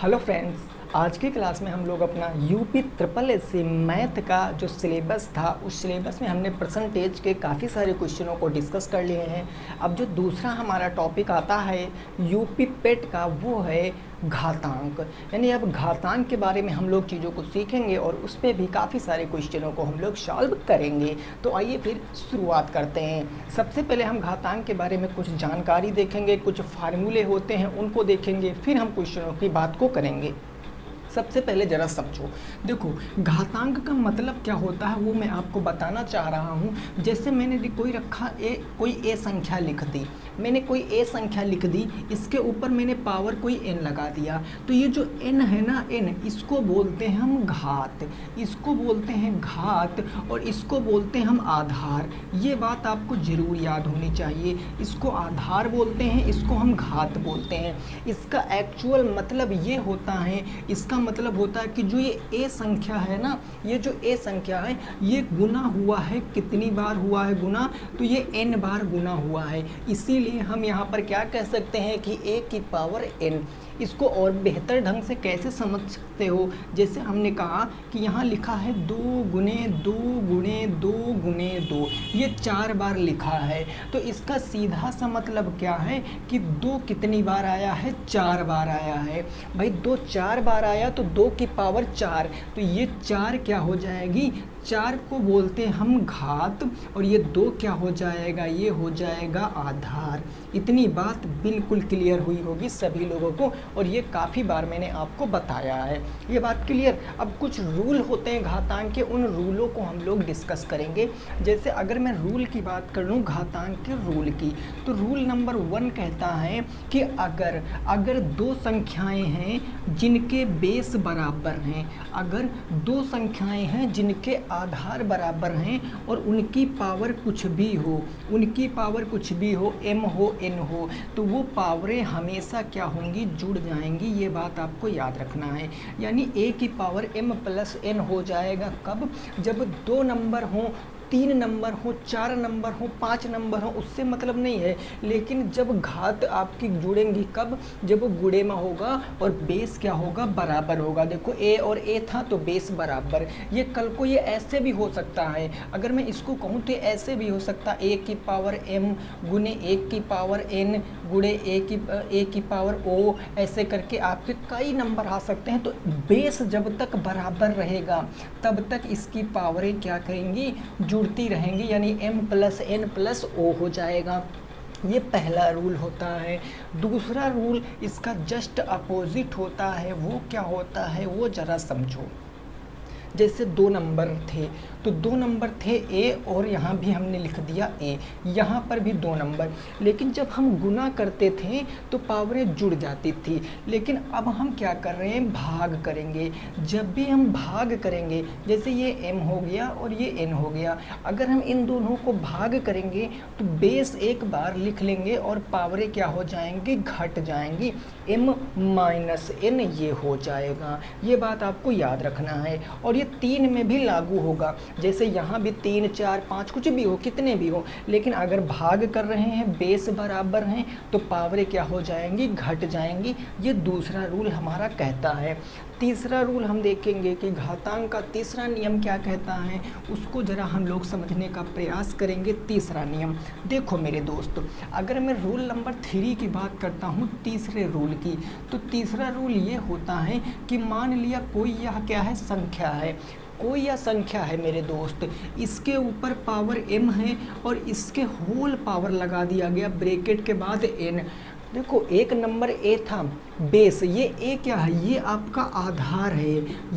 Hello friends, आज की class में हम लोग अपना यूपी ट्रिपल एस मैथ का जो सिलेबस था उस सिलेबस में हमने परसेंटेज के काफ़ी सारे क्वेश्चनों को डिस्कस कर लिए हैं। अब जो दूसरा हमारा टॉपिक आता है यूपी पेट का वो है घातांक, यानी अब घातांक के बारे में हम लोग चीज़ों को सीखेंगे और उस पर भी काफ़ी सारे क्वेश्चनों को हम लोग सॉल्व करेंगे। तो आइए फिर शुरुआत करते हैं। सबसे पहले हम घातांक के बारे में कुछ जानकारी देखेंगे, कुछ फार्मूले होते हैं उनको देखेंगे, फिर हम क्वेश्चनों की बात को करेंगे। सबसे पहले ज़रा समझो, देखो घातांक का मतलब क्या होता है वो मैं आपको बताना चाह रहा हूँ। जैसे मैंने कोई ए संख्या लिख दी, मैंने कोई ए संख्या लिख दी, इसके ऊपर मैंने पावर कोई एन लगा दिया, तो ये जो एन है ना, एन, इसको बोलते हैं हम घात, इसको बोलते हैं घात और इसको बोलते हैं हम आधार। ये बात आपको ज़रूर याद होनी चाहिए। इसको आधार बोलते हैं, इसको हम घात बोलते हैं। इसका एक्चुअल मतलब ये होता है, इसका मतलब होता है कि जो ये ए संख्या है ना, ये जो ए संख्या है ये गुना हुआ है, कितनी बार हुआ है गुना, तो ये n बार गुना हुआ है। इसीलिए हम यहाँ पर क्या कह सकते हैं कि ए की पावर n। इसको और बेहतर ढंग से कैसे समझ सकते हो, जैसे हमने कहा कि यहाँ लिखा है 2 गुने 2 गुने 2 गुने 2, ये 4 बार लिखा है। तो इसका सीधा सा मतलब क्या है कि 2 कितनी बार आया है, 4 बार आया है। भाई 2 4 बार आया तो 2 की पावर 4, तो ये 4 क्या हो जाएगी, 4 को बोलते हैं हम घात और ये 2 क्या हो जाएगा, ये हो जाएगा आधार। इतनी बात बिल्कुल क्लियर हुई होगी सभी लोगों को और ये काफ़ी बार मैंने आपको बताया है, ये बात क्लियर। अब कुछ रूल होते हैं घातांक के, उन रूलों को हम लोग डिस्कस करेंगे। जैसे अगर मैं रूल की बात कर लूँ घातांक के रूल की, तो रूल नंबर 1 कहता है कि अगर 2 संख्याएं हैं जिनके बेस बराबर हैं, अगर 2 संख्याएं हैं जिनके आधार बराबर हैं और उनकी पावर कुछ भी हो, उनकी पावर कुछ भी हो, m हो n हो, तो वो पावरें हमेशा क्या होंगी, जुड़ जाएंगी। ये बात आपको याद रखना है। यानी a की पावर m प्लस n हो जाएगा कब, जब 2 नंबर हों, 3 नंबर हो, 4 नंबर हो, 5 नंबर हो, उससे मतलब नहीं है। लेकिन जब घात आपकी जुड़ेंगी कब, जब वो गुणे में होगा और बेस क्या होगा, बराबर होगा। देखो a और a था तो बेस बराबर। ये कल को ये ऐसे भी हो सकता है, अगर मैं इसको कहूँ तो ऐसे भी हो सकता है, a की पावर m गुने 1 की पावर n गुणे a की पावर o, ऐसे करके आपके कई नंबर आ सकते हैं। तो बेस जब तक बराबर रहेगा तब तक इसकी पावरें क्या करेंगी, जुड़ती रहेंगी, यानी m plus n plus o हो जाएगा। ये पहला रूल होता है। दूसरा रूल इसका जस्ट अपोजिट होता है। वो क्या होता है वो ज़रा समझो। जैसे 2 नंबर थे, तो 2 नंबर थे a और यहाँ भी हमने लिख दिया a, यहाँ पर भी 2 नंबर, लेकिन जब हम गुना करते थे तो पावरें जुड़ जाती थी। लेकिन अब हम क्या कर रहे हैं, भाग करेंगे। जब भी हम भाग करेंगे, जैसे ये m हो गया और ये n हो गया, अगर हम इन दोनों को भाग करेंगे तो बेस एक बार लिख लेंगे और पावरें क्या हो जाएंगी, घट जाएंगी, m माइनस n ये हो जाएगा। ये बात आपको याद रखना है और 3 में भी लागू होगा। जैसे यहाँ भी 3 4 5 कुछ भी हो, कितने भी हो, लेकिन अगर भाग कर रहे हैं, बेस बराबर हैं, तो पावरें क्या हो जाएंगी, घट जाएंगी। ये दूसरा रूल हमारा कहता है। तीसरा रूल हम देखेंगे कि घातांक का तीसरा नियम क्या कहता है, उसको ज़रा हम लोग समझने का प्रयास करेंगे। तीसरा नियम देखो मेरे दोस्त, अगर मैं रूल नंबर 3 की बात करता हूँ, तीसरे रूल की, तो तीसरा रूल ये होता है कि मान लिया कोई यह क्या है, संख्या है, कोई यह संख्या है मेरे दोस्त, इसके ऊपर पावर m है और इसके होल पावर लगा दिया गया ब्रैकेट के बाद n। देखो एक नंबर a था, बेस, ये a क्या है, ये आपका आधार है,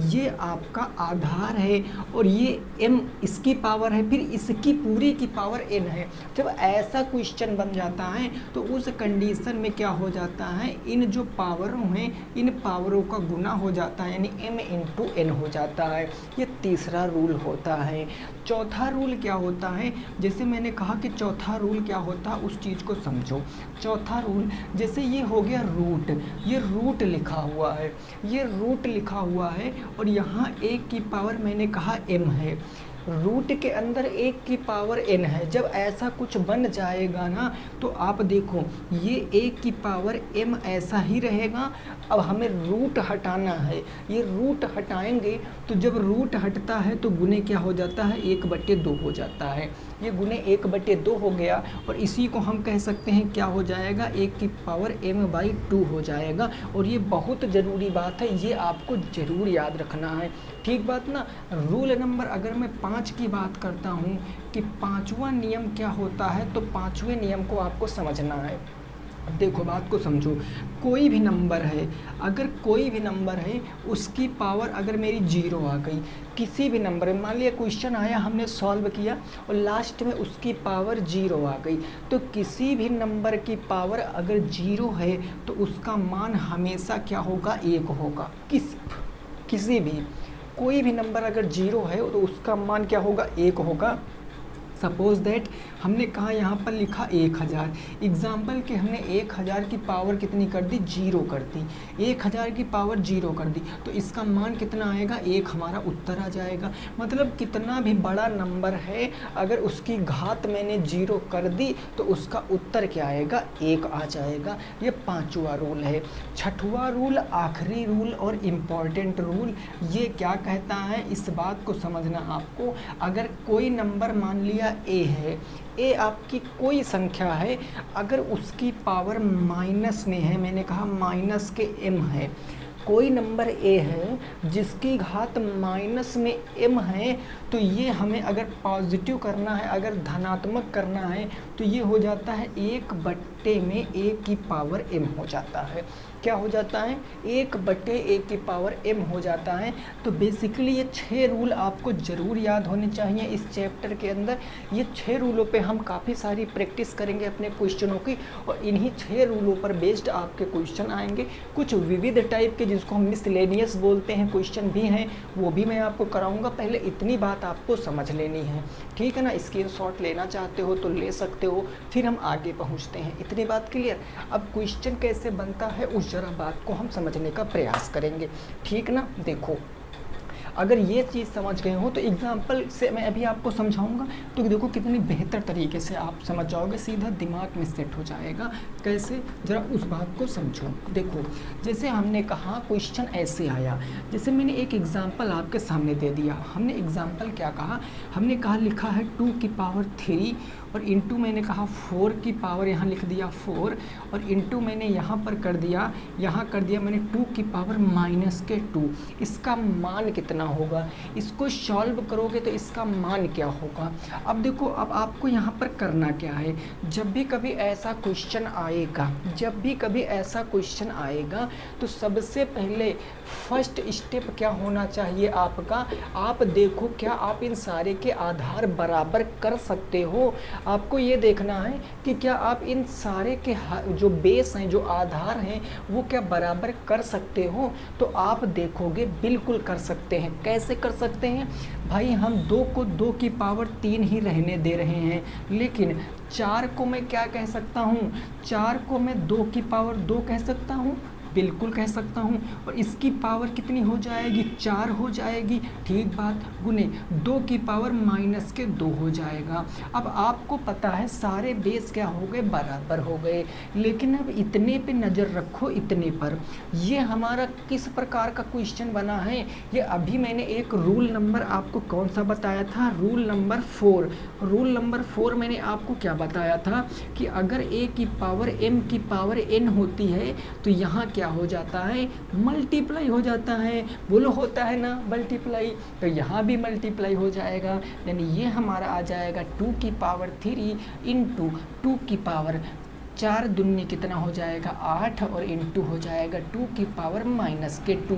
ये आपका आधार है और ये m इसकी पावर है, फिर इसकी पूरी की पावर n है। जब ऐसा क्वेश्चन बन जाता है तो उस कंडीशन में क्या हो जाता है, इन जो पावरों हैं इन पावरों का गुना हो जाता है, यानी m इंटू n हो जाता है। ये तीसरा रूल होता है। चौथा रूल क्या होता है, जैसे मैंने कहा कि चौथा रूल क्या होता है उस चीज़ को समझो। चौथा रूल, जैसे ये हो गया रूट, ये रूट लिखा हुआ है, ये रूट लिखा हुआ है और यहाँ 1 की पावर मैंने कहा m है। रूट के अंदर एक की पावर n है। जब ऐसा कुछ बन जाएगा ना तो आप देखो ये एक की पावर m ऐसा ही रहेगा। अब हमें रूट हटाना है, ये रूट हटाएंगे तो जब रूट हटता है तो गुने क्या हो जाता है, 1/2 हो जाता है। ये गुने 1/2 हो गया और इसी को हम कह सकते हैं क्या हो जाएगा, 1 की पावर m/2 हो जाएगा। और ये बहुत ज़रूरी बात है, ये आपको ज़रूर याद रखना है। ठीक बात ना। रूल नंबर अगर मैं 5 की बात करता हूँ कि 5वां नियम क्या होता है, तो 5वें नियम को आपको समझना है। देखो बात को समझो, कोई भी नंबर है, अगर कोई भी नंबर है उसकी पावर अगर मेरी 0 आ गई, किसी भी नंबर में मान लिया क्वेश्चन आया हमने सॉल्व किया और लास्ट में उसकी पावर 0 आ गई, तो किसी भी नंबर की पावर अगर 0 है तो उसका मान हमेशा क्या होगा, 1 होगा। किसी भी कोई भी नंबर अगर 0 है तो उसका मान क्या होगा, 1 होगा। सपोज दैट हमने कहा यहाँ पर लिखा 1000, एग्जाम्पल के हमने 1000 की पावर कितनी कर दी, 0 कर दी। 1000 की पावर 0 कर दी तो इसका मान कितना आएगा, 1 हमारा उत्तर आ जाएगा। मतलब कितना भी बड़ा नंबर है अगर उसकी घात मैंने 0 कर दी तो उसका उत्तर क्या आएगा, 1 आ जाएगा। ये 5वां रूल है। 6वां रूल, आखिरी रूल और इम्पॉर्टेंट रूल, ये क्या कहता है, इस बात को समझना आपको। अगर कोई नंबर मान लिया ए है, ए आपकी कोई संख्या है, अगर उसकी पावर माइनस में है, मैंने कहा माइनस के m है, कोई नंबर ए है जिसकी घात माइनस में m है, तो ये हमें अगर पॉजिटिव करना है, अगर धनात्मक करना है तो ये हो जाता है 1/a में a की पावर m हो जाता है। क्या हो जाता है, 1/a की पावर m हो जाता है। तो बेसिकली ये 6 रूल आपको ज़रूर याद होने चाहिए इस चैप्टर के अंदर। ये 6 रूलों पे हम काफ़ी सारी प्रैक्टिस करेंगे अपने क्वेश्चनों की और इन्हीं 6 रूलों पर बेस्ड आपके क्वेश्चन आएंगे। कुछ विविध टाइप के जिसको हम मिसलेनियस बोलते हैं क्वेश्चन भी हैं, वो भी मैं आपको कराऊंगा। पहले इतनी बात आपको समझ लेनी है, ठीक है ना। स्क्रीनशॉट लेना चाहते हो तो ले सकते हो, फिर हम आगे पहुँचते हैं। इतनी बात क्लियर। अब क्वेश्चन कैसे बनता है उस जरा बात को हम समझने का प्रयास करेंगे, ठीक ना। देखो अगर ये चीज़ समझ गए हो तो एग्जाम्पल से मैं अभी आपको समझाऊंगा तो देखो कितनी बेहतर तरीके से आप समझ जाओगे, सीधा दिमाग में सेट हो जाएगा। कैसे, ज़रा उस बात को समझो। देखो जैसे हमने कहा क्वेश्चन ऐसे आया, जैसे मैंने एक एग्जाम्पल आपके सामने दे दिया। हमने एग्जाम्पल क्या कहा, हमने कहा लिखा है 2 की पावर 3 और इंटू मैंने कहा 4 की पावर यहाँ लिख दिया 4 और इंटू मैंने यहाँ पर कर दिया, यहाँ कर दिया मैंने 2 की पावर -2। इसका मान कितना होगा, इसको सॉल्व करोगे तो इसका मान क्या होगा। अब देखो अब आपको यहाँ पर करना क्या है, जब भी कभी ऐसा क्वेश्चन आएगा, जब भी कभी ऐसा क्वेश्चन आएगा तो सबसे पहले फर्स्ट स्टेप क्या होना चाहिए आपका, आप देखो क्या आप इन सारे के आधार बराबर कर सकते हो। आपको ये देखना है कि क्या आप इन सारे के जो बेस हैं, जो आधार हैं, वो क्या बराबर कर सकते हो। तो आप देखोगे बिल्कुल कर सकते हैं। कैसे कर सकते हैं भाई, हम 2 को 2 की पावर 3 ही रहने दे रहे हैं, लेकिन 4 को मैं क्या कह सकता हूँ, 4 को मैं 2 की पावर 2 कह सकता हूँ, बिल्कुल कह सकता हूँ। और इसकी पावर कितनी हो जाएगी, 4 हो जाएगी। ठीक बात, गुने 2 की पावर -2 हो जाएगा। अब आपको पता है सारे बेस क्या हो गए, बराबर हो गए। लेकिन अब इतने पे नज़र रखो, इतने पर ये हमारा किस प्रकार का क्वेश्चन बना है। ये अभी मैंने एक रूल नंबर आपको कौन सा बताया था, रूल नंबर 4। रूल नंबर 4 मैंने आपको क्या बताया था कि अगर a की पावर m की पावर n होती है तो यहाँ क्या हो जाता है, मल्टीप्लाई हो जाता है। बोलो होता है ना मल्टीप्लाई, तो यहाँ भी मल्टीप्लाई हो जाएगा। यानी ये हमारा आ जाएगा 2 की पावर 3 इंटू 2 की पावर 4 दूनी कितना हो जाएगा 8 और इंटू हो जाएगा 2 की पावर -2।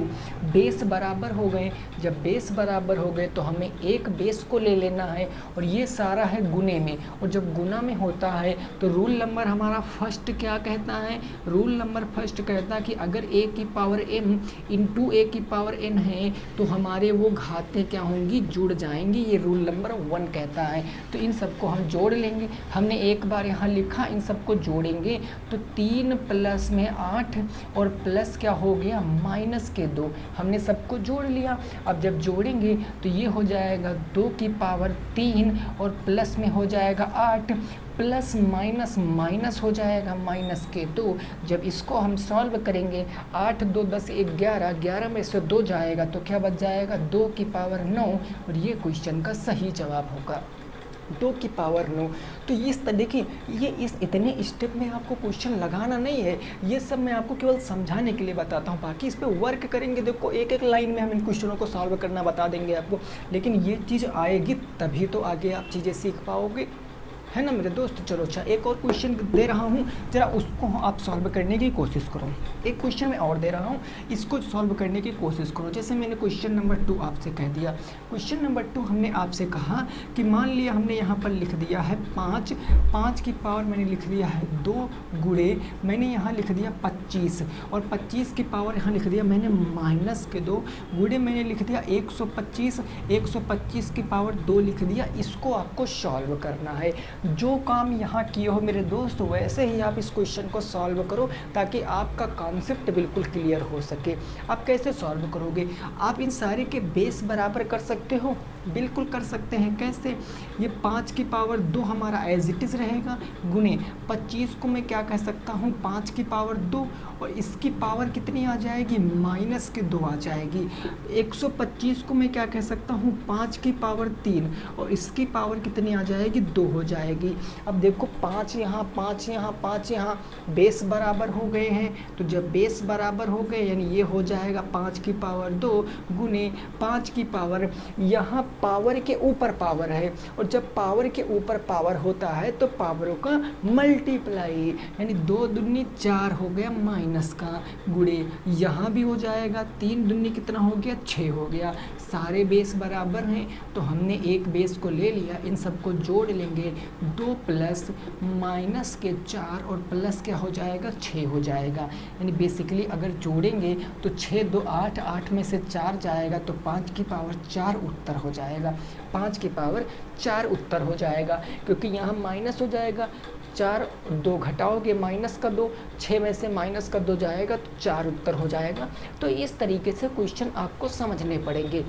बेस बराबर हो गए। जब बेस बराबर हो गए तो हमें एक बेस को ले लेना है और ये सारा है गुने में। और जब गुना में होता है तो रूल नंबर हमारा फर्स्ट क्या कहता है, रूल नंबर फर्स्ट कहता है कि अगर a की पावर m इंटू a की पावर n है तो हमारे वो घातें क्या होंगी, जुड़ जाएंगी। ये रूल नंबर 1 कहता है। तो इन सबको हम जोड़ लेंगे। हमने एक बार यहाँ लिखा, इन सबको जोड़ जोड़ेंगे तो 3 प्लस में 8 और प्लस क्या हो गया माइनस के 2, हमने सबको जोड़ लिया। अब जब जोड़ेंगे तो ये हो जाएगा 2 की पावर 3 और प्लस में हो जाएगा 8, प्लस माइनस माइनस हो जाएगा माइनस के 2। जब इसको हम सॉल्व करेंगे 8 2 10 11, 11 में से 2 जाएगा तो क्या बच जाएगा 2 की पावर 9 और ये क्वेश्चन का सही जवाब होगा 2 की पावर 9। तो इस देखिए ये इस इतने स्टेप में आपको क्वेश्चन लगाना नहीं है, ये सब मैं आपको केवल समझाने के लिए बताता हूँ, बाकी इस पर वर्क करेंगे। देखो एक एक लाइन में हम इन क्वेश्चनों को सॉल्व करना बता देंगे आपको, लेकिन ये चीज़ आएगी तभी तो आगे आप चीज़ें सीख पाओगे, है ना मेरे दोस्त। चलो अच्छा एक और क्वेश्चन दे रहा हूँ, ज़रा उसको आप सॉल्व करने की कोशिश करो। एक क्वेश्चन मैं और दे रहा हूँ, इसको सॉल्व करने की कोशिश करो। जैसे मैंने क्वेश्चन नंबर 2 आपसे कह दिया, क्वेश्चन नंबर 2 हमने आपसे कहा कि मान लिया हमने यहाँ पर लिख दिया है 5 की पावर मैंने लिख दिया है 2 गुणे मैंने यहाँ लिख दिया 25 और 25 की पावर यहाँ लिख दिया मैंने माइनस के 2 गुणे मैंने लिख दिया 125 की पावर 2 लिख दिया। इसको आपको सॉल्व करना है। जो काम यहाँ किए हो मेरे दोस्त वैसे ही आप इस क्वेश्चन को सॉल्व करो ताकि आपका कॉन्सेप्ट बिल्कुल क्लियर हो सके। आप कैसे सॉल्व करोगे, आप इन सारे के बेस बराबर कर सकते हो, बिल्कुल कर सकते हैं। कैसे, ये 5 की पावर 2 हमारा एज इट इज़ रहेगा गुणे 25 को मैं क्या कह सकता हूँ 5 की पावर 2 और इसकी पावर कितनी आ जाएगी माइनस के 2 आ जाएगी। 125 को मैं क्या कह सकता हूँ 5 की पावर 3 और इसकी पावर कितनी आ जाएगी 2 हो जाएगी। अब देखो 5 यहाँ 5 यहाँ 5 यहाँ बेस बराबर हो गए हैं, तो जब बेस बराबर हो गए यानी ये हो जाएगा 5 की पावर 2 गुणे 5 की पावर, यहाँ पावर के ऊपर पावर है और जब पावर के ऊपर पावर होता है तो पावरों का मल्टीप्लाई यानी 2 दूनी 4 हो गया माइनस का गुणे यहाँ भी हो जाएगा 3 दूनी कितना हो गया 6 हो गया। सारे बेस बराबर हैं तो हमने एक बेस को ले लिया, इन सबको जोड़ लेंगे 2 प्लस माइनस के 4 और प्लस क्या हो जाएगा 6 हो जाएगा। यानी बेसिकली अगर जोड़ेंगे तो 6 2 8, 8 में से 4 जाएगा तो 5 की पावर 4 उत्तर हो जाएगा, 5 की पावर 4 उत्तर हो जाएगा क्योंकि यहाँ माइनस हो जाएगा 4 2 घटाओगे माइनस का 2, 6 में से माइनस का 2 जाएगा तो 4 उत्तर हो जाएगा। तो इस तरीके से क्वेश्चन आपको समझने पड़ेंगे।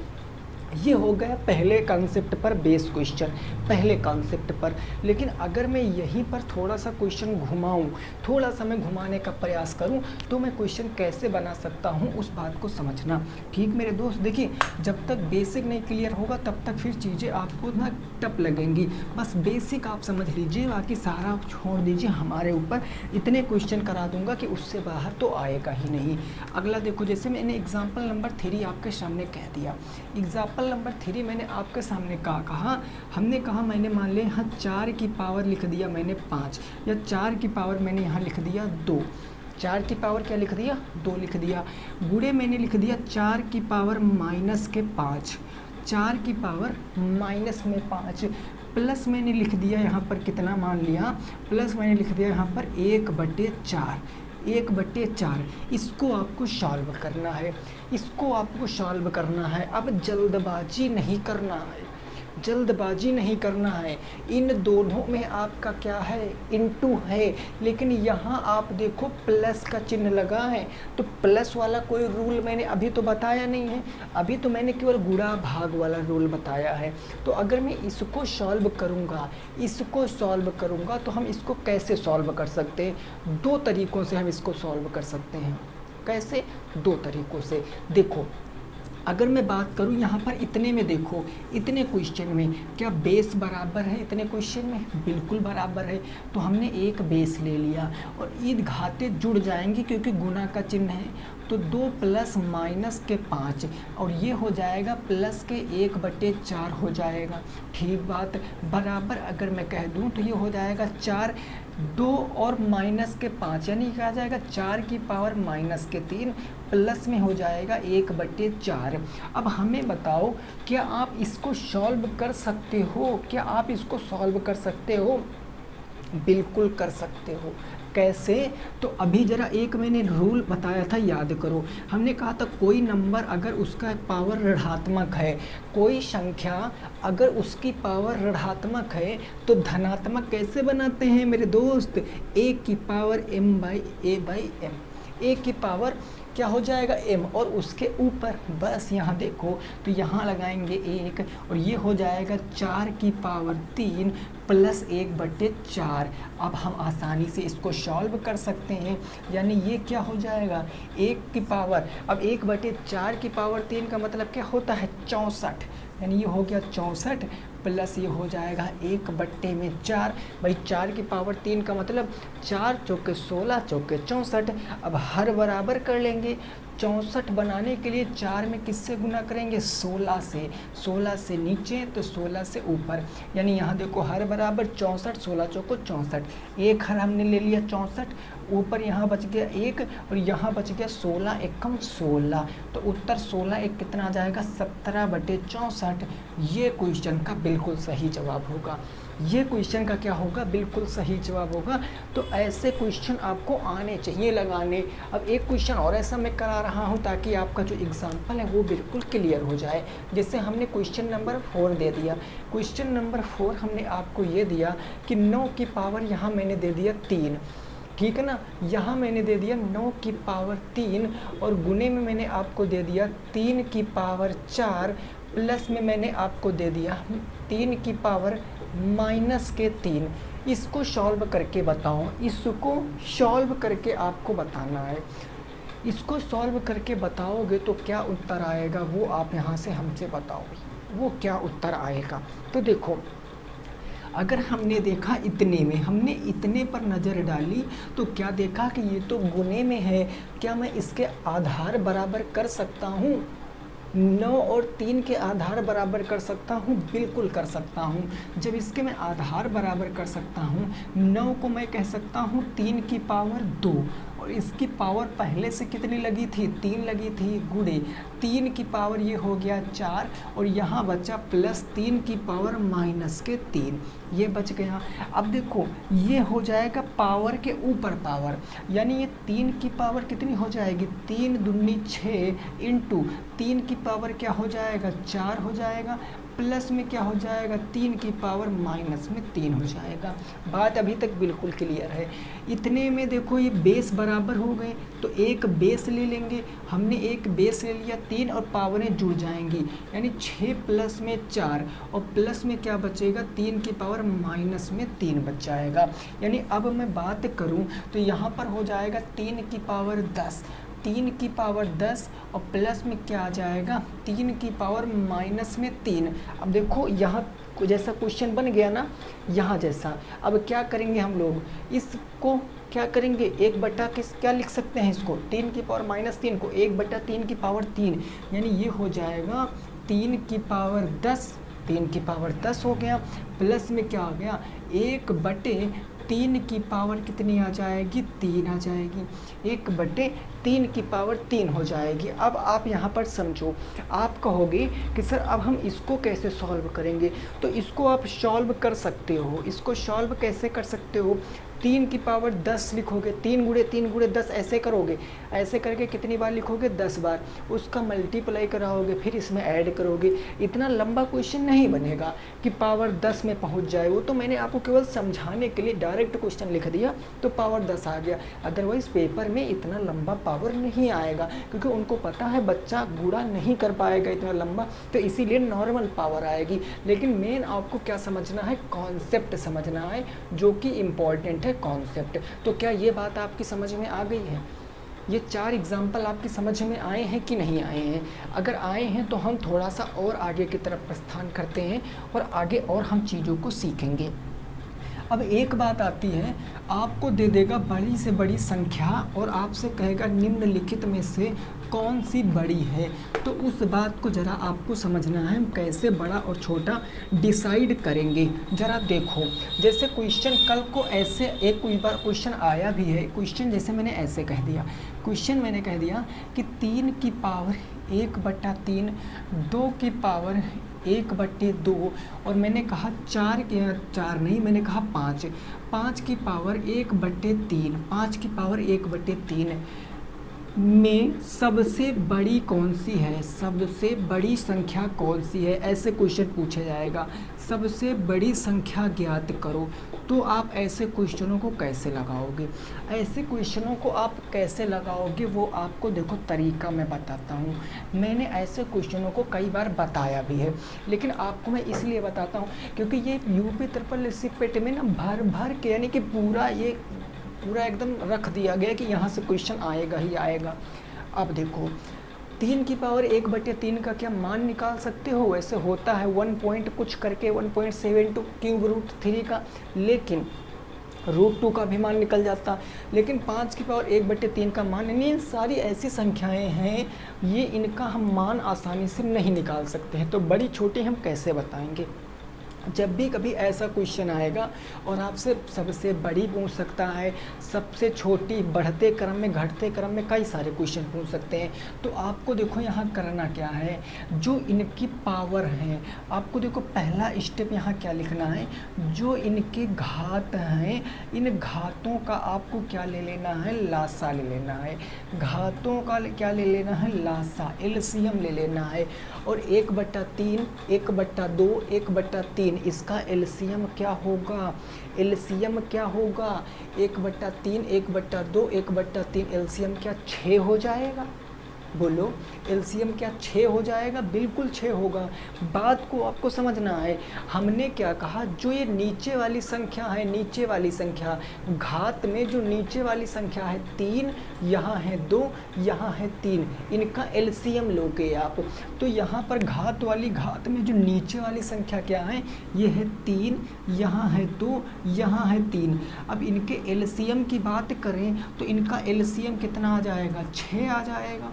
ये हो गया पहले कॉन्सेप्ट पर बेस क्वेश्चन, पहले कॉन्सेप्ट पर। लेकिन अगर मैं यहीं पर थोड़ा सा क्वेश्चन घुमाऊं, थोड़ा सा मैं घुमाने का प्रयास करूं तो मैं क्वेश्चन कैसे बना सकता हूं उस बात को समझना। ठीक मेरे दोस्त, देखिए जब तक बेसिक नहीं क्लियर होगा तब तक फिर चीज़ें आपको ना टफ लगेंगी। बस बेसिक आप समझ लीजिए, बाकी सारा आप छोड़ दीजिए हमारे ऊपर। इतने क्वेश्चन करा दूंगा कि उससे बाहर तो आएगा ही नहीं। अगला देखो, जैसे मैंने एग्जाम्पल नंबर 3 आपके सामने कह दिया। एग्जाम्पल नंबर 3 मैंने आपके सामने कहा हमने कहा मैंने मान लिया यहाँ 4 की पावर लिख दिया मैंने 5 या 4 की पावर मैंने यहाँ लिख दिया 2, 4 की पावर क्या लिख दिया 2 लिख दिया गुणे मैंने लिख दिया 4 की पावर माइनस के 5, 4 की पावर माइनस में 5 प्लस मैंने लिख दिया यहाँ पर कितना मान लिया, प्लस मैंने लिख दिया यहाँ पर 1/4, 1/4। इसको आपको सॉल्व करना है, इसको आपको सॉल्व करना है। अब जल्दबाजी नहीं करना है, जल्दबाजी नहीं करना है। इन दोनों में आपका क्या है इनटू है, लेकिन यहाँ आप देखो प्लस का चिन्ह लगा है तो प्लस वाला कोई रूल मैंने अभी तो बताया नहीं है, अभी तो मैंने केवल गुणा भाग वाला रूल बताया है। तो अगर मैं इसको सॉल्व करूँगा, इसको सॉल्व करूँगा तो हम इसको कैसे सॉल्व कर सकते हैं, 2 तरीक़ों से हम इसको सॉल्व कर सकते हैं। कैसे, 2 तरीक़ों से। देखो अगर मैं बात करूं यहाँ पर इतने में, देखो इतने क्वेश्चन में क्या बेस बराबर है, इतने क्वेश्चन में बिल्कुल बराबर है। तो हमने एक बेस ले लिया और ईद घाते जुड़ जाएंगे क्योंकि गुना का चिन्ह है, तो 2 प्लस माइनस के 5 और ये हो जाएगा प्लस के 1/4 हो जाएगा। ठीक बात, बराबर अगर मैं कह दूं तो ये हो जाएगा 4, 2 और माइनस के 5 यानी क्या आ जाएगा 4 की पावर माइनस के 3 प्लस में हो जाएगा 1/4। अब हमें बताओ क्या आप इसको सॉल्व कर सकते हो, क्या आप इसको सॉल्व कर सकते हो? बिल्कुल कर सकते हो। कैसे? तो अभी ज़रा एक मैंने रूल बताया था, याद करो। हमने कहा था कोई नंबर अगर उसका पावर ऋणात्मक है, कोई संख्या अगर उसकी पावर ऋणात्मक है तो धनात्मक कैसे बनाते हैं मेरे दोस्त? a की पावर m/a/m, a की पावर क्या हो जाएगा m, और उसके ऊपर बस यहाँ देखो तो यहाँ लगाएंगे 1 और ये हो जाएगा 4 की पावर 3 प्लस 1/4। अब हम आसानी से इसको सॉल्व कर सकते हैं, यानी ये क्या हो जाएगा 1 की पावर, अब 1/4 की पावर 3 का मतलब क्या होता है 64, यानी ये हो गया 64 प्लस ये हो जाएगा 1/4। भाई 4 की पावर 3 का मतलब 4 चौके 16 चौके 64। अब हर बराबर कर लेंगे। 64 बनाने के लिए 4 में किससे गुना करेंगे? 16 से। 16 से नीचे तो 16 से ऊपर, यानी यहाँ देखो हर बराबर 64, 16 चौको 64, एक हर हमने ले लिया 64, ऊपर यहाँ बच गया 1 और यहाँ बच गया 16 एकम 16, तो उत्तर 16 एक कितना आ जाएगा 17/64। ये क्वेश्चन का बिल्कुल सही जवाब होगा। ये क्वेश्चन का क्या होगा? बिल्कुल सही जवाब होगा। तो ऐसे क्वेश्चन आपको आने चाहिए लगाने। अब एक क्वेश्चन और ऐसा मैं करा रहा हूँ ताकि आपका जो एग्जाम्पल है वो बिल्कुल क्लियर हो जाए। जैसे हमने क्वेश्चन नंबर 4 दे दिया। क्वेश्चन नंबर 4 हमने आपको ये दिया कि 9 की पावर यहाँ मैंने दे दिया 3, ठीक है ना, यहाँ मैंने दे दिया 9 की पावर 3 और गुने में मैंने आपको दे दिया 3 की पावर 4 प्लस में मैंने आपको दे दिया 3 की पावर -3। इसको सॉल्व करके बताओ, इसको सॉल्व करके आपको बताना है। इसको सॉल्व करके बताओगे तो क्या उत्तर आएगा वो आप यहाँ से हमसे बताओगे, वो क्या उत्तर आएगा। तो देखो अगर हमने देखा इतने में, हमने इतने पर नज़र डाली तो क्या देखा कि ये तो गुने में है, क्या मैं इसके आधार बराबर कर सकता हूँ? 9 और 3 के आधार बराबर कर सकता हूँ, बिल्कुल कर सकता हूँ। जब इसके मैं आधार बराबर कर सकता हूँ, 9 को मैं कह सकता हूँ 3 की पावर 2 और इसकी पावर पहले से कितनी लगी थी 3 लगी थी, गुणे 3 की पावर ये हो गया 4 और यहाँ बचा प्लस 3 की पावर -3, ये बच गया। अब देखो ये हो जाएगा पावर के ऊपर पावर, यानी ये 3 की पावर कितनी हो जाएगी 3 दूनी 6 इंटू 3 की पावर क्या हो जाएगा 4 हो जाएगा, प्लस में क्या हो जाएगा 3 की पावर -3 हो जाएगा। बात अभी तक बिल्कुल क्लियर है। इतने में देखो ये बेस बराबर हो गए तो एक बेस ले लेंगे, हमने एक बेस ले लिया 3 और पावरें जुड़ जाएंगी, यानी 6 प्लस में 4 और प्लस में क्या बचेगा 3 की पावर -3 बच जाएगा। यानी अब मैं बात करूं तो यहाँ पर हो जाएगा 3 की पावर 10, 3 की पावर 10 और प्लस में क्या आ जाएगा 3 की पावर -3। अब देखो यहाँ जैसा क्वेश्चन बन गया ना, यहाँ जैसा। अब क्या करेंगे हम लोग, इसको क्या करेंगे 1 किस क्या लिख सकते हैं इसको 3 की पावर -3 को 1/3 की पावर 3, यानी ये हो जाएगा 3 की पावर 10, 3 की पावर 10 हो गया, प्लस में क्या आ गया 1/3 की पावर कितनी आ जाएगी 3 आ जाएगी, 1/3 की पावर 3 हो जाएगी। अब आप यहाँ पर समझो, आप कहोगे कि सर अब हम इसको कैसे सॉल्व करेंगे, तो इसको आप सॉल्व कर सकते हो। इसको सॉल्व कैसे कर सकते हो, 3 की पावर 10 लिखोगे, 3 गुणे 10 ऐसे करोगे, ऐसे करके कितनी बार लिखोगे 10 बार, उसका मल्टीप्लाई कराओगे, फिर इसमें ऐड करोगे। इतना लंबा क्वेश्चन नहीं बनेगा कि पावर 10 में पहुंच जाए, वो तो मैंने आपको केवल समझाने के लिए डायरेक्ट क्वेश्चन लिख दिया तो पावर 10 आ गया। अदरवाइज़ पेपर में इतना लंबा पावर नहीं आएगा, क्योंकि उनको पता है बच्चा गुणा नहीं कर पाएगा इतना लंबा, तो इसीलिए नॉर्मल पावर आएगी। लेकिन मेन आपको क्या समझना है, कॉन्सेप्ट समझना है, जो कि इम्पॉर्टेंट है कॉन्सेप्ट। तो क्या ये बात आपकी समझ में आ गई है? ये 4 एग्जाम्पल आपकी समझ में आए हैं कि नहीं आए हैं? अगर आए हैं तो हम थोड़ा सा और आगे की तरफ प्रस्थान करते हैं और आगे और हम चीज़ों को सीखेंगे। अब एक बात आती है, आपको दे देगा बड़ी से बड़ी संख्या और आपसे कहेगा निम्नलिखित में से कौन सी बड़ी है, तो उस बात को ज़रा आपको समझना है, हम कैसे बड़ा और छोटा डिसाइड करेंगे। ज़रा देखो, जैसे क्वेश्चन कल को ऐसे एक कोई बार क्वेश्चन आया भी है, क्वेश्चन जैसे मैंने ऐसे कह दिया, क्वेश्चन मैंने कह दिया कि 3 की पावर 1/3, 2 की पावर 1/2 और मैंने कहा 4 नहीं, मैंने कहा 5, 5 की पावर 1/3, 5 की पावर 1/3 में सबसे बड़ी कौन सी है, सबसे बड़ी संख्या कौन सी है, ऐसे क्वेश्चन पूछा जाएगा। सबसे बड़ी संख्या ज्ञात करो। तो आप ऐसे क्वेश्चनों को कैसे लगाओगे, ऐसे क्वेश्चनों को आप कैसे लगाओगे वो आपको देखो तरीका मैं बताता हूँ। मैंने ऐसे क्वेश्चनों को कई बार बताया भी है, लेकिन आपको मैं इसलिए बताता हूँ क्योंकि ये यूपी ट्रिपल सीपेट में ना भर भर के यानी कि पूरा एकदम रख दिया गया कि यहाँ से क्वेश्चन आएगा ही आएगा। अब देखो 3 की पावर 1/3 का क्या मान निकाल सकते हो, वैसे होता है 1 पॉइंट कुछ करके 1.72 क्यूब रूट 3 का, लेकिन रूट 2 का भी मान निकल जाता। लेकिन 5 की पावर 1/3 का मान, यानी सारी ऐसी संख्याएं हैं ये इनका हम मान आसानी से नहीं निकाल सकते हैं। तो बड़ी छोटी हम कैसे बताएंगे। जब भी कभी ऐसा क्वेश्चन आएगा और आपसे सबसे बड़ी पूछ सकता है, सबसे छोटी, बढ़ते क्रम में, घटते क्रम में, कई सारे क्वेश्चन पूछ सकते हैं। तो आपको देखो यहाँ करना क्या है, जो इनकी पावर है आपको देखो पहला स्टेप यहाँ क्या लिखना है, जो इनके घात हैं इन घातों का आपको क्या ले लेना है, लासा ले लेना है। घातों का क्या ले लेना है, लासा, एलसीएम ले लेना है। और 1/3, 1/2, 1/3 इसका एलसीएम क्या होगा, एलसीएम क्या होगा 1/3, 1/2, 1/3 एलसीएम क्या 6 हो जाएगा। बोलो एलसीएम क्या 6 हो जाएगा, बिल्कुल 6 होगा। बात को आपको समझना है। हमने क्या कहा, जो ये नीचे वाली संख्या है, नीचे वाली संख्या घात में जो नीचे वाली संख्या है 3, यहाँ है 2, यहाँ है 3, इनका एलसीएम लोगे आप। तो यहाँ पर घात वाली घात में जो नीचे वाली संख्या क्या है, ये है 3, यहाँ है 2, यहाँ है 3। अब इनके एलसीएम की बात करें तो इनका एलसीएम कितना आ जाएगा, 6 आ जाएगा।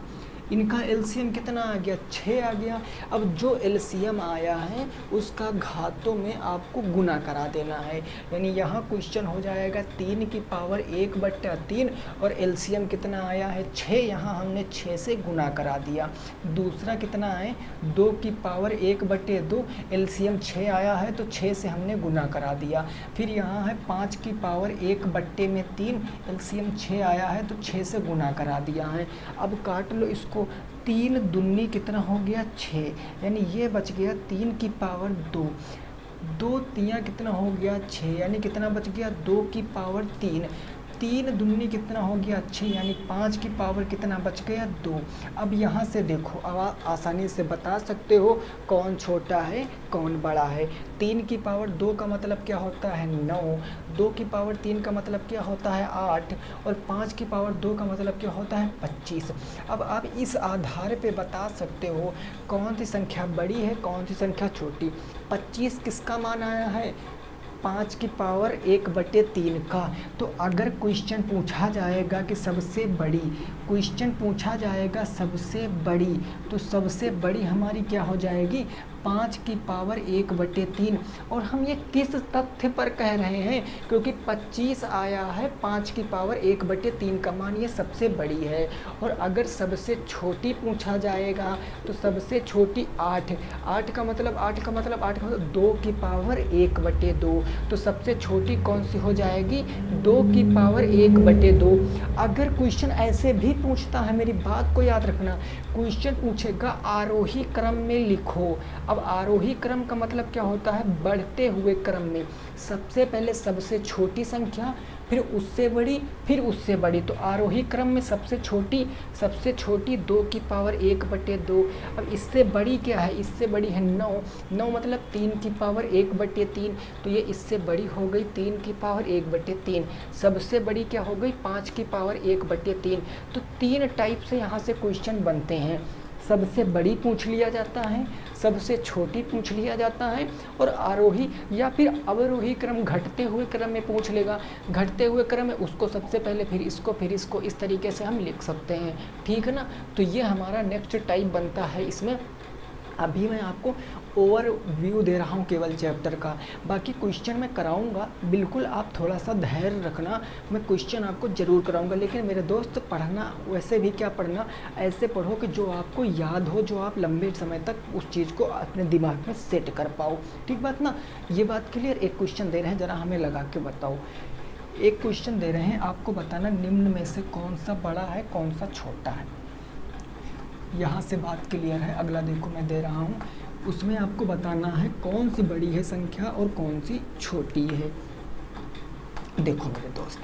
इनका एलसीएम कितना आ गया, 6 आ गया। अब जो एलसीएम आया है उसका घातों में आपको गुना करा देना है, यानी यहाँ क्वेश्चन हो जाएगा 3 की पावर 1/3 और एलसीएम कितना आया है 6, यहाँ हमने 6 से गुना करा दिया। दूसरा कितना है 2 की पावर 1/2, एलसीएम 6 आया है तो 6 से हमने गुना करा दिया। फिर यहाँ है 5 की पावर 1/3, एलसीएम 6 आया है तो 6 से गुना करा दिया है। अब काट लो इसको, 3 दूनी कितना हो गया 6, यानी ये बच गया 3 की पावर 2, 2 तियाँ कितना हो गया 6, यानी कितना बच गया 2 की पावर 3, 3 दूनी कितना हो गया 6, यानी 5 की पावर कितना बच गया 2। अब यहाँ से देखो, अब आप आसानी से बता सकते हो कौन छोटा है कौन बड़ा है। 3 की पावर 2 का मतलब क्या होता है 9, 2 की पावर 3 का मतलब क्या होता है 8 और 5 की पावर 2 का मतलब क्या होता है 25। अब आप इस आधार पे बता सकते हो कौन सी संख्या बड़ी है कौन सी संख्या छोटी। 25 किसका मान आया है, 5 की पावर 1/3 का। तो अगर क्वेश्चन पूछा जाएगा कि सबसे बड़ी, क्वेश्चन पूछा जाएगा सबसे बड़ी, तो सबसे बड़ी हमारी क्या हो जाएगी 5 की पावर 1/3। और हम ये किस तथ्य पर कह रहे हैं, क्योंकि 25 आया है 5 की पावर 1/3 का मान, ये सबसे बड़ी है। और अगर सबसे छोटी पूछा जाएगा तो सबसे छोटी 8, 8 का मतलब 2 की पावर 1/2, तो सबसे छोटी कौन सी हो जाएगी 2 की पावर 1/2। अगर क्वेश्चन ऐसे भी पूछता है, मेरी बात को याद रखना, क्वेश्चन पूछेगा आरोही क्रम में लिखो। अब आरोही क्रम का मतलब क्या होता है, बढ़ते हुए क्रम में सबसे पहले सबसे छोटी संख्या, फिर उससे बड़ी, फिर उससे बड़ी। तो आरोही क्रम में सबसे छोटी 2 की पावर 1/2। अब इससे बड़ी क्या है, इससे बड़ी है 9, 9 मतलब 3 की पावर 1/3, तो ये इससे बड़ी हो गई 3 की पावर 1/3। सबसे बड़ी क्या हो गई 5 की पावर 1/3। तो 3 टाइप से यहाँ से क्वेश्चन बनते हैं। सबसे बड़ी पूछ लिया जाता है, सबसे छोटी पूछ लिया जाता है, और आरोही या फिर अवरोही क्रम घटते हुए क्रम में पूछ लेगा। घटते हुए क्रम में उसको सबसे पहले, फिर इसको, इस तरीके से हम लिख सकते हैं, ठीक है ना। तो ये हमारा नेक्स्ट टाइप बनता है इसमें। अभी मैं आपको ओवरव्यू दे रहा हूँ केवल चैप्टर का, बाकी क्वेश्चन मैं कराऊंगा, बिल्कुल आप थोड़ा सा धैर्य रखना, मैं क्वेश्चन आपको ज़रूर कराऊंगा। लेकिन मेरे दोस्त पढ़ना वैसे भी क्या पढ़ना, ऐसे पढ़ो कि जो आपको याद हो, जो आप लंबे समय तक उस चीज़ को अपने दिमाग में सेट कर पाओ। ठीक बात ना, ये बात क्लियर। एक क्वेश्चन दे रहे हैं, ज़रा हमें लगा के बताओ। एक क्वेश्चन दे रहे हैं, आपको बताना निम्न में से कौन सा बड़ा है, कौन सा छोटा है। यहाँ से बात क्लियर है। अगला देखो मैं दे रहा हूँ, उसमें आपको बताना है कौन सी बड़ी है संख्या और कौन सी छोटी है। देखो मेरे दोस्त,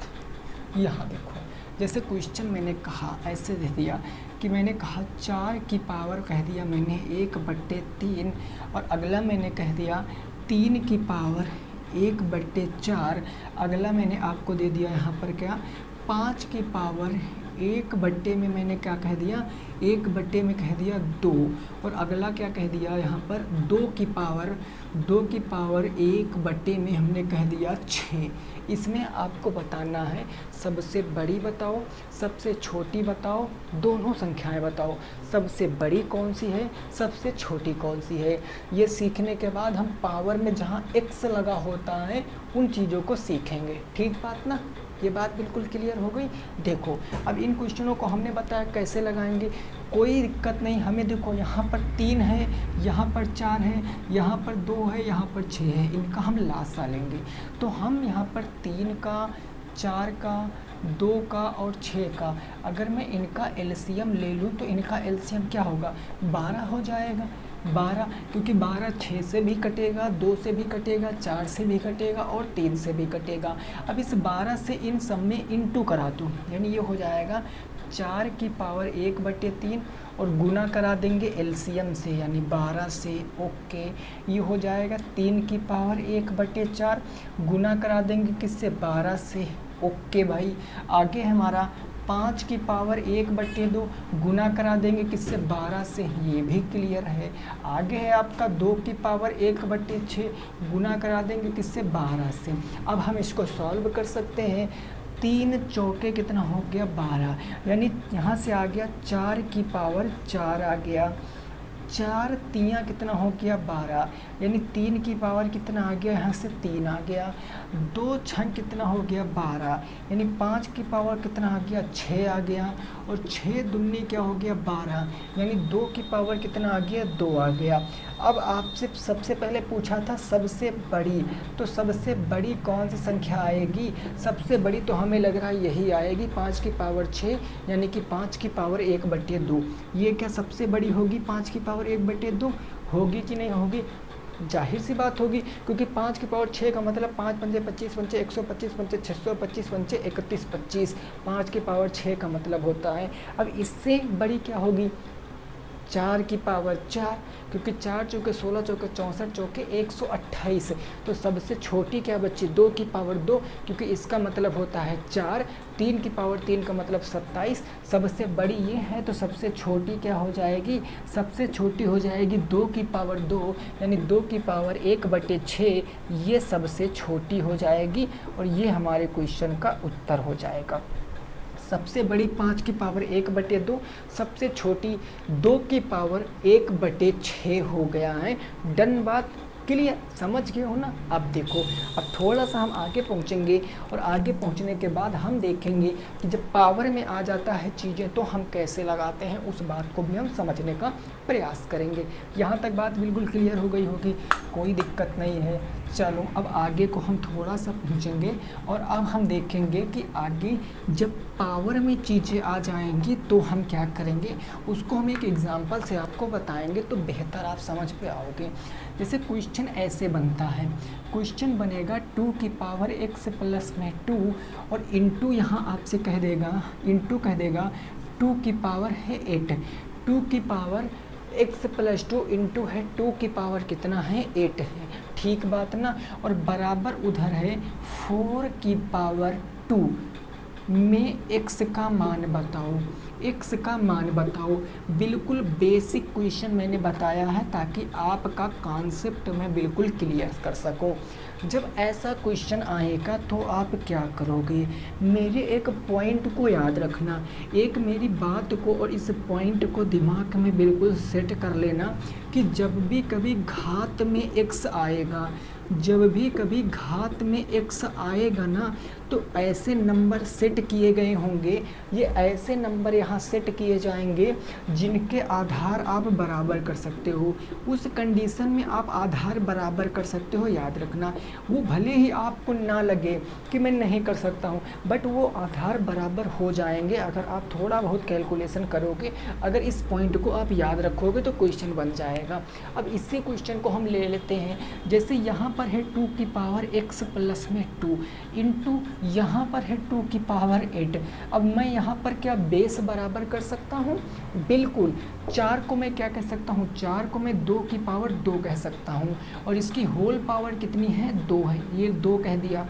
यहाँ देखो, जैसे क्वेश्चन मैंने कहा ऐसे दे दिया कि मैंने कहा 4 की पावर कह दिया मैंने 1/3, और अगला मैंने कह दिया 3 की पावर 1/4। अगला मैंने आपको दे दिया यहाँ पर क्या, 5 की पावर 1/, में मैंने क्या कह दिया, 1/, में कह दिया 2। और अगला क्या कह दिया यहाँ पर, 2 की पावर 1/, में हमने कह दिया 6। इसमें आपको बताना है सबसे बड़ी बताओ, सबसे छोटी बताओ, दोनों संख्याएं बताओ। सबसे बड़ी कौन सी है, सबसे छोटी कौन सी है। ये सीखने के बाद हम पावर में जहाँ x लगा होता है उन चीज़ों को सीखेंगे। ठीक बात ना, ये बात बिल्कुल क्लियर हो गई। देखो अब इन क्वेश्चनों को हमने बताया कैसे लगाएंगे, कोई दिक्कत नहीं हमें। देखो यहाँ पर 3 है, यहाँ पर 4 है, यहाँ पर 2 है, यहाँ पर 6 है, इनका हम लासा लेंगे। तो हम यहाँ पर 3 का, 4 का, 2 का और 6 का, अगर मैं इनका एलसीएम ले लूँ तो इनका एलसीएम क्या होगा, 12 हो जाएगा। 12, क्योंकि 12 6 से भी कटेगा, 2 से भी कटेगा, 4 से भी कटेगा और 3 से भी कटेगा। अब इस 12 से इन सब में इंटू करा दूँ, यानी ये हो जाएगा 4 की पावर 1/3 और गुना करा देंगे एलसीएम से, यानी 12 से। ओके, ये हो जाएगा 3 की पावर 1/4, गुना करा देंगे किससे, 12 से। ओके भाई, आगे हमारा 5 की पावर 1/2, गुना करा देंगे किससे, 12 से। ये भी क्लियर है। आगे है आपका 2 की पावर 1/6, गुना करा देंगे किससे, 12 से। अब हम इसको सॉल्व कर सकते हैं। 3 चौके कितना हो गया, 12, यानी यहाँ से आ गया 4 की पावर 4 आ गया, 4 तियाँ कितना हो गया, 12, यानी 3 की पावर कितना आ गया, यहाँ से 3 आ गया। 2 छंग कितना हो गया, 12, यानी 5 की पावर कितना आ गया, 6 आ गया। और 6 दूनी क्या हो गया, 12, यानी 2 की पावर कितना आ गया, 2 आ गया। अब आपसे सबसे पहले पूछा था सबसे बड़ी, तो सबसे बड़ी कौन सी संख्या आएगी, सबसे बड़ी तो हमें लग रहा है यही आएगी, 5 की पावर 6, यानी कि 5 की पावर 1/2। ये क्या सबसे बड़ी होगी, 5 की पावर 1/2 होगी कि नहीं होगी, जाहिर सी बात होगी, क्योंकि 5 की पावर 6 का मतलब 5 पंजे 25 पंजे 125 पंजे 625 पंजे 31 25, 5 की पावर 6 का मतलब होता है। अब इससे बड़ी क्या होगी, 4 की पावर 4, क्योंकि 4 चौके 16 चौके 64 चौके 128। तो सबसे छोटी क्या बच्ची, 2 की पावर 2, क्योंकि इसका मतलब होता है 4। 3 की पावर 3 का मतलब 27। सबसे बड़ी ये है, तो सबसे छोटी क्या हो जाएगी, सबसे छोटी हो जाएगी 2 की पावर 2, यानी 2 की पावर 1/6, ये सबसे छोटी हो जाएगी। और ये हमारे क्वेश्चन का उत्तर हो जाएगा। सबसे बड़ी 5 की पावर 1/2, सबसे छोटी 2 की पावर 1/6 हो गया है। डन बात, क्लियर, समझ गए हो ना। अब देखो, अब थोड़ा सा हम आगे पहुंचेंगे और आगे पहुंचने के बाद हम देखेंगे कि जब पावर में आ जाता है चीज़ें तो हम कैसे लगाते हैं, उस बात को भी हम समझने का प्रयास करेंगे। यहाँ तक बात बिल्कुल क्लियर हो गई होगी, कोई दिक्कत नहीं है। चलो अब आगे को हम थोड़ा सा पहुँचेंगे और अब हम देखेंगे कि आगे जब पावर में चीज़ें आ जाएंगी तो हम क्या करेंगे, उसको हम एक एग्जांपल से आपको बताएंगे तो बेहतर आप समझ पे आओगे। जैसे क्वेश्चन ऐसे बनता है, क्वेश्चन बनेगा 2 की पावर x प्लस में 2 और इंटू यहाँ आपसे कह देगा, इंटू कह देगा 2 की पावर है 8, 2 की पावर x प्लस 2 इंटू है 2 की पावर कितना है, 8 है। ठीक बात ना। और बराबर उधर है 4 की पावर 2 में x का मान बताओ। x का मान बताओ। बिल्कुल बेसिक क्वेश्चन मैंने बताया है ताकि आपका कॉन्सेप्ट मैं बिल्कुल क्लियर कर सकूं। जब ऐसा क्वेश्चन आएगा तो आप क्या करोगे, मेरे एक पॉइंट को याद रखना, एक मेरी बात को और इस पॉइंट को दिमाग में बिल्कुल सेट कर लेना कि जब भी कभी घात में x आएगा, जब भी कभी घात में x आएगा ना, तो ऐसे नंबर सेट किए गए होंगे, ये ऐसे नंबर यहाँ सेट किए जाएंगे जिनके आधार आप बराबर कर सकते हो। उस कंडीशन में आप आधार बराबर कर सकते हो, याद रखना। वो भले ही आपको ना लगे कि मैं नहीं कर सकता हूँ, बट वो आधार बराबर हो जाएंगे अगर आप थोड़ा बहुत कैलकुलेशन करोगे। अगर इस पॉइंट को आप याद रखोगे तो क्वेश्चन बन जाएगा। अब इसी क्वेश्चन को हम ले लेते हैं, जैसे यहाँ पर है 2 की पावर x प्लस में 2 इंटू यहाँ पर है 2 की पावर 8। अब मैं यहाँ पर क्या बेस बराबर कर सकता हूँ, बिल्कुल। 4 को मैं क्या कह सकता हूँ, 4 को मैं 2 की पावर 2 कह सकता हूँ, और इसकी होल पावर कितनी है, 2 है, ये 2 कह दिया।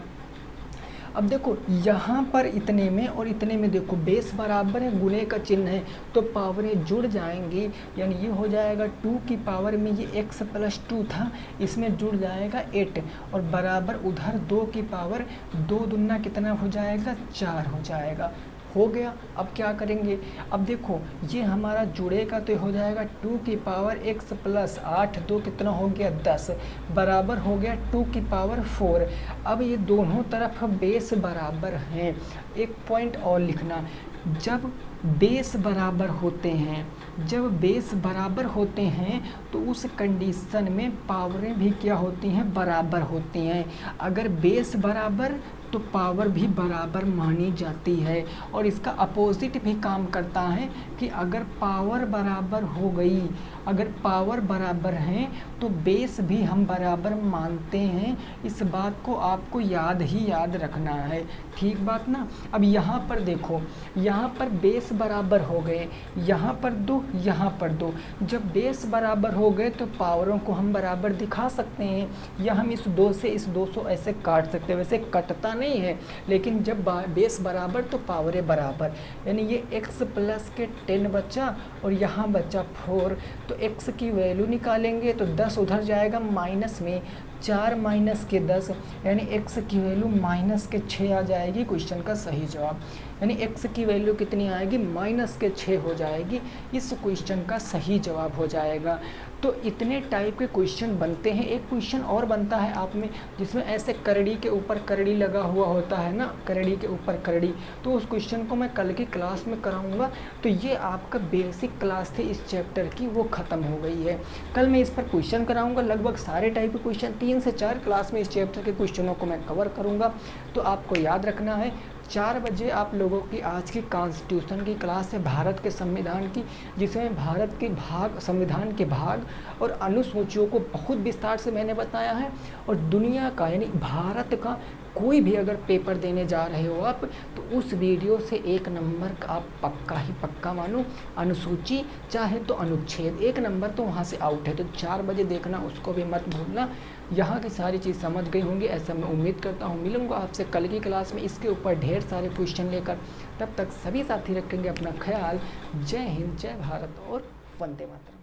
अब देखो यहाँ पर इतने में और इतने में देखो बेस बराबर है, गुणे का चिन्ह है तो पावरें जुड़ जाएंगी, यानी ये हो जाएगा 2 की पावर में ये x प्लस 2 था, इसमें जुड़ जाएगा 8 और बराबर उधर 2 की पावर 2 दूना कितना हो जाएगा, 4 हो जाएगा। हो गया। अब क्या करेंगे, अब देखो ये हमारा जुड़ेगा तो हो जाएगा 2 की पावर x प्लस 8, 2 कितना हो गया 10, बराबर हो गया 2 की पावर 4। अब ये दोनों तरफ बेस बराबर हैं। एक पॉइंट और लिखना, जब बेस बराबर होते हैं, जब बेस बराबर होते हैं तो उस कंडीशन में पावरें भी क्या होती हैं, बराबर होती हैं। अगर बेस बराबर तो पावर भी बराबर मानी जाती है, और इसका अपोजिट भी काम करता है कि अगर पावर बराबर हो गई, अगर पावर बराबर हैं तो बेस भी हम बराबर मानते हैं। इस बात को आपको याद ही याद रखना है, ठीक बात ना। अब यहाँ पर देखो, यहाँ पर बेस बराबर हो गए, यहाँ पर 2, यहाँ पर 2। जब बेस बराबर हो गए तो पावरों को हम बराबर दिखा सकते हैं, या हम इस 2 से इस 200 ऐसे काट सकते हैं। वैसे कटता नहीं है, लेकिन जब बेस बराबर तो पावरें बराबर, यानी ये x प्लस के 10 बचा और यहाँ बचा 4, तो x की वैल्यू निकालेंगे तो 10 उधर जाएगा माइनस में, 4 माइनस के 10 यानी x की वैल्यू माइनस के 6 आ जाएगी। क्वेश्चन का सही जवाब यानी x की वैल्यू कितनी आएगी, माइनस के 6 हो जाएगी। इस क्वेश्चन का सही जवाब हो जाएगा। तो इतने टाइप के क्वेश्चन बनते हैं। एक क्वेश्चन और बनता है आप में जिसमें ऐसे करड़ी के ऊपर करड़ी लगा हुआ होता है ना, करड़ी के ऊपर करड़ी, तो उस क्वेश्चन को मैं कल की क्लास में कराऊंगा। तो ये आपका बेसिक क्लास थी इस चैप्टर की, वो ख़त्म हो गई है। कल मैं इस पर क्वेश्चन कराऊंगा, लगभग सारे टाइप के क्वेश्चन 3 से 4 क्लास में इस चैप्टर के क्वेश्चनों को मैं कवर करूँगा। तो आपको याद रखना है 4 बजे आप लोगों की आज की कॉन्स्टिट्यूशन की क्लास है, भारत के संविधान की, जिसमें भारत के भाग, संविधान के भाग और अनुसूचियों को बहुत विस्तार से मैंने बताया है। और दुनिया का यानी भारत का कोई भी अगर पेपर देने जा रहे हो आप, तो उस वीडियो से 1 नंबर का आप पक्का ही पक्का मानो। अनुसूची चाहे तो अनुच्छेद, 1 नंबर तो वहाँ से आउट है। तो 4 बजे देखना, उसको भी मत भूलना। यहाँ की सारी चीज़ समझ गई होंगी ऐसा मैं उम्मीद करता हूँ। मिलूंगा आपसे कल की क्लास में इसके ऊपर ढेर सारे क्वेश्चन लेकर। तब तक सभी साथी रखेंगे अपना ख्याल। जय हिंद, जय भारत और वंदे मातरम।